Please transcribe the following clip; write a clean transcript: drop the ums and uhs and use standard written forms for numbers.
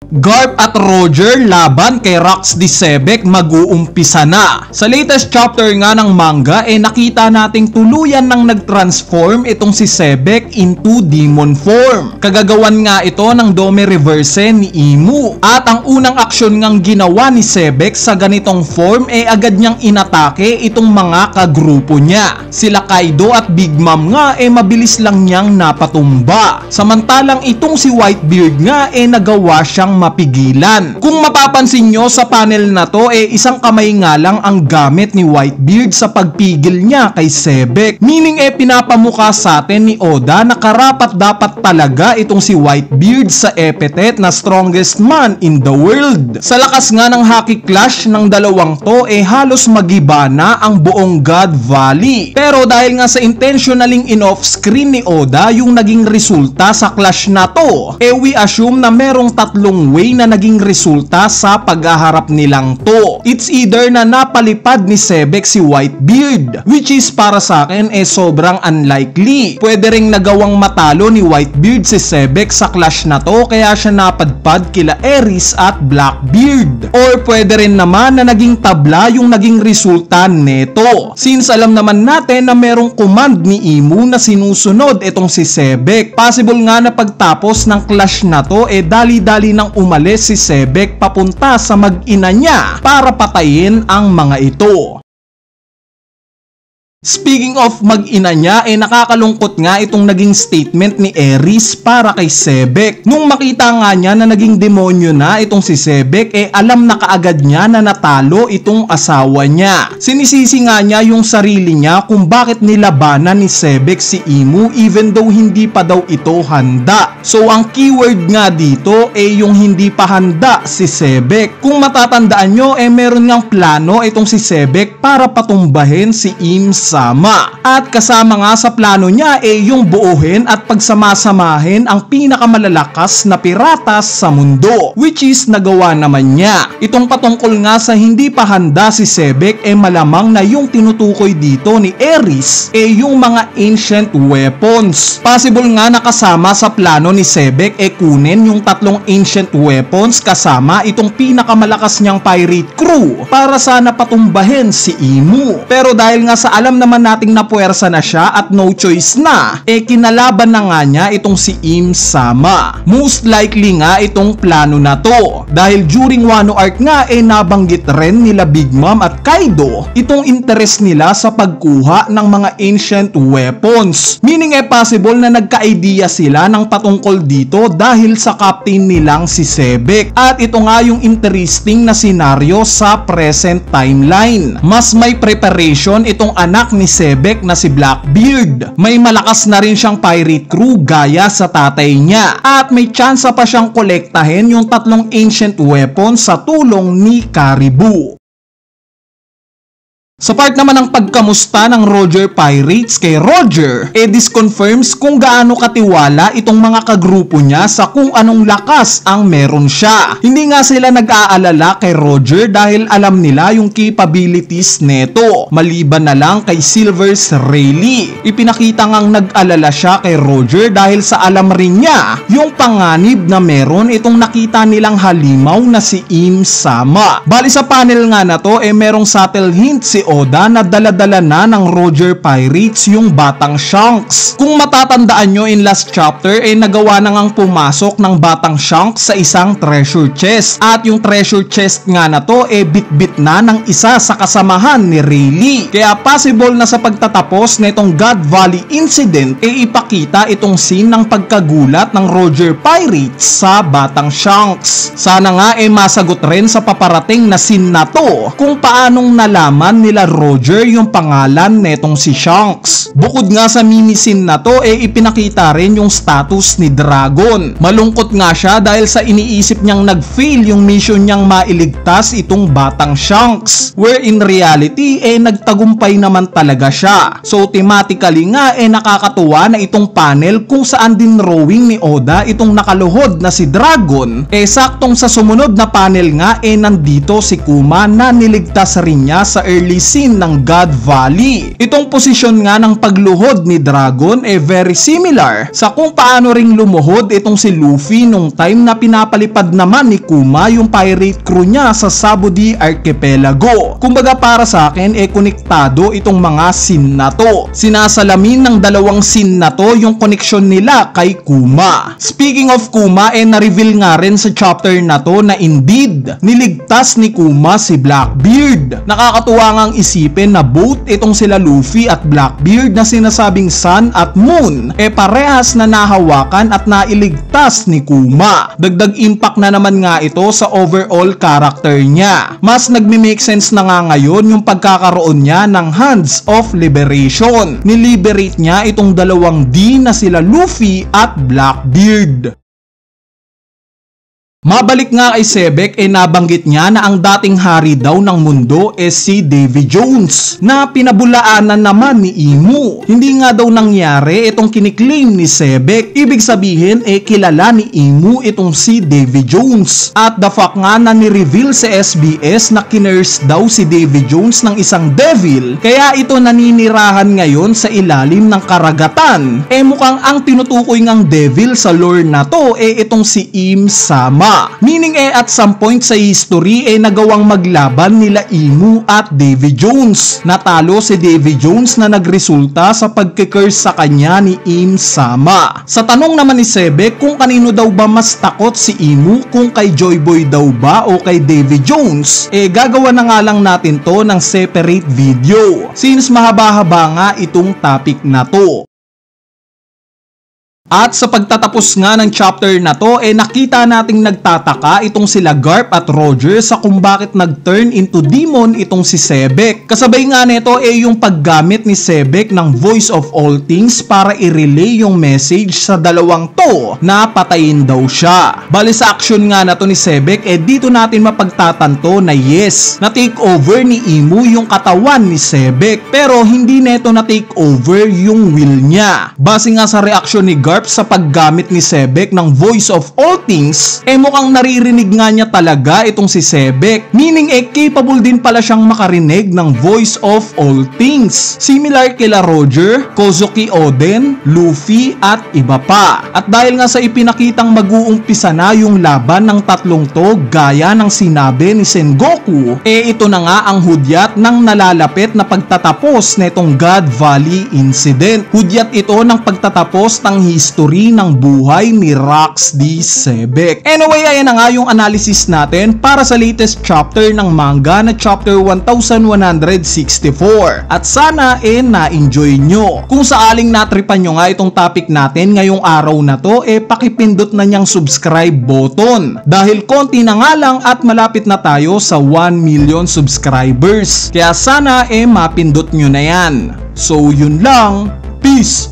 Garp at Roger laban kay Rox Disebek mag-uumpisa na. Sa latest chapter nga ng manga nakita nating tuluyan nang nag-transform itong si Sebek into demon form. Kagagawan nga ito ng Dome Reverse ni Imu. At ang unang aksyon ngang ginawa ni Sebek sa ganitong form agad niyang inatake itong mga kagrupo niya. Sila Kaido at Big Mom nga mabilis lang niyang napatumba. Samantalang itong si Whitebeard nga nagawa siyang mapigilan. Kung mapapansin nyo sa panel na to isang kamay nga lang ang gamit ni Whitebeard sa pagpigil niya kay Sebek. Meaning pinapamukha sa atin ni Oda na karapat dapat talaga itong si Whitebeard sa epithet na strongest man in the world. Sa lakas nga ng Haki Clash ng dalawang to halos magiba na ang buong God Valley. Pero dahil nga sa intentionaling in-off screen ni Oda yung naging resulta sa clash na to, we assume na merong tatlong way na naging resulta sa paghaharap nilang to. It's either na napalipad ni Sebek si Whitebeard, which is para sa akin sobrang unlikely. Pwede ring nagawang matalo ni Whitebeard si Sebek sa clash na to kaya siya napadpad kila Aries at Blackbeard. Or pwede rin naman na naging tabla yung naging resulta neto. Since alam naman natin na merong command ni Imu na sinusunod itong si Sebek, possible nga na pagtapos ng clash na to dali-dali nang umalis si Sebek papunta sa mag-ina niya para patayin ang mga ito. Speaking of mag-ina niya, nakakalungkot nga itong naging statement ni Aries para kay Sebek. Nung makita nga niya na naging demonyo na itong si Sebek, alam na kaagad niya na natalo itong asawa niya. Sinisisi nga niya yung sarili niya kung bakit nilabanan ni Sebek si Imu even though hindi pa daw ito handa. So ang keyword nga dito yung hindi pa handa si Sebek. Kung matatandaan nyo, meron ngang plano itong si Sebek para patumbahin si Im Sama. At kasama nga sa plano niya yung buuhin at pagsamasamahin ang pinakamalalakas na piratas sa mundo, which is nagawa naman niya. Itong patungkol nga sa hindi pa handa si Sebek malamang na yung tinutukoy dito ni Aries yung mga ancient weapons. Possible nga nakasama sa plano ni Sebek kunin yung tatlong ancient weapons kasama itong pinakamalakas niyang pirate crew para sana patumbahin si Imu. Pero dahil nga sa alam naman nating napuwersa na siya at no choice na, kinalaban na nga niya itong si Im Sama. Most likely nga itong plano na to. Dahil during Wano Arc nga nabanggit rin nila Big Mom at Kaido itong interest nila sa pagkuha ng mga ancient weapons. Meaning possible na nagka-idea sila ng patungkol dito dahil sa captain nilang si Sebek. At ito nga yung interesting na senaryo sa present timeline. Mas may preparation itong anak ni Sebek na si Blackbeard. May malakas na rin siyang pirate crew gaya sa tatay niya. At may tsansa pa siyang kolektahin yung tatlong ancient weapons sa tulong ni Caribou. Sa part naman ng pagkamusta ng Roger Pirates kay Roger, this confirms kung gaano katiwala itong mga kagrupo niya sa kung anong lakas ang meron siya. Hindi nga sila nag-aalala kay Roger dahil alam nila yung capabilities neto. Maliban na lang kay Silver's Rayleigh. Ipinakita ngang nag-alala siya kay Roger dahil sa alam rin niya yung panganib na meron itong nakita nilang halimaw na si Im Sama. Bali sa panel nga na to merong subtle hint si Oda na dala-dala na ng Roger Pirates yung batang Shanks. Kung matatandaan nyo in last chapter nagawa na ngang pumasok ng batang Shanks sa isang treasure chest. At yung treasure chest nga na to bit-bit na ng isa sa kasamahan ni Rayleigh. Kaya possible na sa pagtatapos na itong God Valley incident ipakita itong scene ng pagkagulat ng Roger Pirates sa batang Shanks. Sana nga masagot rin sa paparating na scene na to kung paanong nalaman nila Roger yung pangalan netong si Shanks. Bukod nga sa mini scene na to ipinakita rin yung status ni Dragon. Malungkot nga siya dahil sa iniisip niyang nag-fail yung mission niyang mailigtas itong batang Shanks, where in reality nagtagumpay naman talaga siya. So thematically nga nakakatuwa na itong panel kung saan din drawing ni Oda itong nakaluhod na si Dragon. Saktong sa sumunod na panel nga nandito si Kuma na niligtas rin niya sa early scene ng God Valley. Itong posisyon nga ng pagluhod ni Dragon very similar sa kung paano ring lumuhod itong si Luffy nung time na pinapalipad naman ni Kuma yung pirate crew niya sa Sabudi Archipelago. Kumbaga para sa akin konektado itong mga scene na to. Sinasalamin ng dalawang scene na to yung koneksyon nila kay Kuma. Speaking of Kuma, na-reveal nga rin sa chapter na to na indeed niligtas ni Kuma si Blackbeard. Nakakatuwa ngang isipin na both itong sila Luffy at Blackbeard na sinasabing Sun at Moon parehas na nahawakan at nailigtas ni Kuma. Dagdag impact na naman nga ito sa overall character niya. Mas nagme-make sense na nga ngayon yung pagkakaroon niya ng Hands of Liberation. Niliberate niya itong dalawang D na sila Luffy at Blackbeard. Mabalik nga kay Sebek nabanggit niya na ang dating hari daw ng mundo si Davy Jones na pinabulaanan naman ni Imu. Hindi nga daw nangyari itong kiniklaim ni Sebek. Ibig sabihin kilala ni Imu itong si Davy Jones. At the fact nga na ni-reveal sa SBS na kinurse daw si Davy Jones ng isang devil, kaya ito naninirahan ngayon sa ilalim ng karagatan. Mukhang ang tinutukoy ngang devil sa lore na to itong si Im Sama. Meaning at some point sa history nagawang maglaban nila Imu at Davy Jones. Natalo si Davy Jones na nagresulta sa pagkikurse sa kanya ni Im Sama. Sa tanong naman ni Sebek kung kanino daw ba mas takot si Imu, kung kay Joy Boy daw ba o kay Davy Jones, gagawa na nga lang natin to ng separate video since mahaba-haba nga itong topic na to. At sa pagtatapos nga ng chapter na to, nakita nating nagtataka itong sila Garp at Roger sa kung bakit nag-turn into demon itong si Sebek. Kasabay nga nito yung paggamit ni Sebek ng Voice of All Things para i-relay yung message sa dalawang to na patayin daw siya. Bali sa action nga na to ni Sebek, dito natin mapagtatanto na yes, na-take over ni Imu yung katawan ni Sebek, pero hindi neto na-take over yung will niya. Base nga sa reaksyon ni Garp sa paggamit ni Sebek ng Voice of All Things, mukhang naririnig nga niya talaga itong si Sebek. Meaning capable din pala siyang makarinig ng Voice of All Things. Similar kila Roger, Kozuki Oden, Luffy at iba pa. At dahil nga sa ipinakitang mag-uumpisa na yung laban ng tatlong to gaya ng sinabi ni Sengoku, ito na nga ang hudyat ng nalalapit na pagtatapos nitong God Valley Incident. Hudyat ito ng pagtatapos ng history ng buhay ni Rox D. Sebek. Anyway, ayan na nga yung analysis natin para sa latest chapter ng manga na chapter 1164. At sana na-enjoy nyo. Kung saaling natripan nyo nga itong topic natin ngayong araw na to, pakipindot na niyang subscribe button. Dahil konti na nga lang at malapit na tayo sa 1 million subscribers. Kaya sana mapindot nyo na yan. So yun lang. Peace!